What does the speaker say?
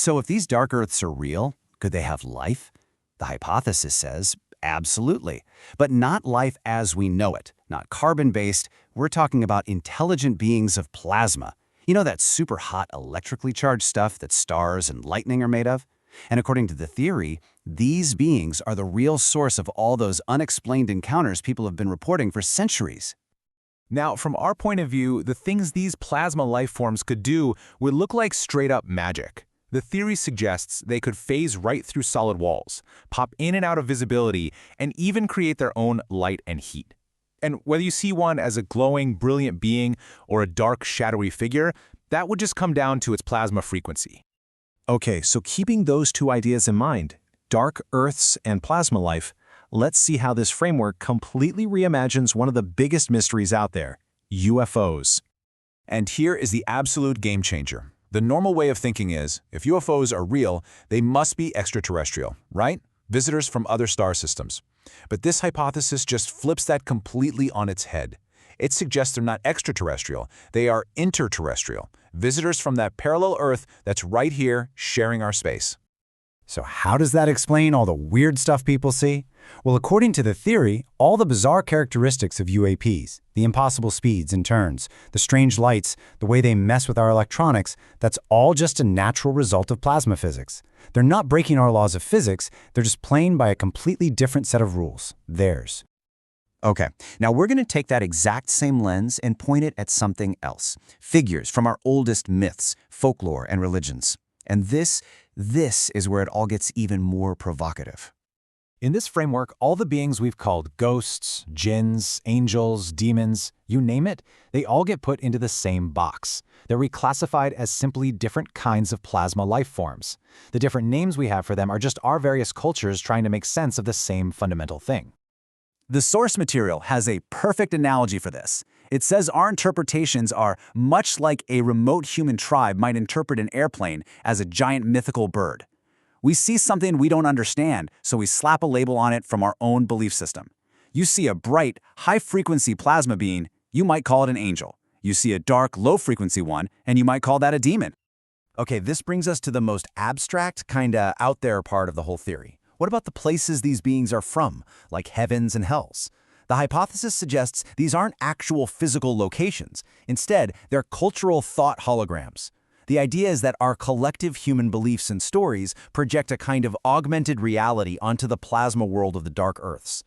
So if these dark Earths are real, could they have life? The hypothesis says absolutely, but not life as we know it, not carbon-based. We're talking about intelligent beings of plasma. You know that super hot electrically charged stuff that stars and lightning are made of? And according to the theory, these beings are the real source of all those unexplained encounters people have been reporting for centuries. Now, from our point of view, the things these plasma life forms could do would look like straight-up magic. The theory suggests they could phase right through solid walls, pop in and out of visibility, and even create their own light and heat. And whether you see one as a glowing, brilliant being or a dark, shadowy figure, that would just come down to its plasma frequency. Okay, so keeping those two ideas in mind, dark Earths and plasma life, let's see how this framework completely reimagines one of the biggest mysteries out there, UFOs. And here is the absolute game changer. The normal way of thinking is, if UFOs are real, they must be extraterrestrial, right? Visitors from other star systems. But this hypothesis just flips that completely on its head. It suggests they're not extraterrestrial, they are interterrestrial, visitors from that parallel Earth that's right here sharing our space. So how does that explain all the weird stuff people see? Well, according to the theory, all the bizarre characteristics of UAPs, the impossible speeds and turns, the strange lights, the way they mess with our electronics, that's all just a natural result of plasma physics. They're not breaking our laws of physics, they're just playing by a completely different set of rules, theirs. Okay, now we're going to take that exact same lens and point it at something else. Figures from our oldest myths, folklore, and religions. And this is where it all gets even more provocative. In this framework, all the beings we've called ghosts, jinns, angels, demons, you name it, they all get put into the same box. They're reclassified as simply different kinds of plasma life forms. The different names we have for them are just our various cultures trying to make sense of the same fundamental thing. The source material has a perfect analogy for this. It says our interpretations are much like a remote human tribe might interpret an airplane as a giant mythical bird. We see something we don't understand, so we slap a label on it from our own belief system. You see a bright, high-frequency plasma being, you might call it an angel. You see a dark, low-frequency one, and you might call that a demon. Okay, this brings us to the most abstract, kinda out there part of the whole theory. What about the places these beings are from, like heavens and hells? The hypothesis suggests these aren't actual physical locations. Instead, they're cultural thought holograms. The idea is that our collective human beliefs and stories project a kind of augmented reality onto the plasma world of the dark Earths.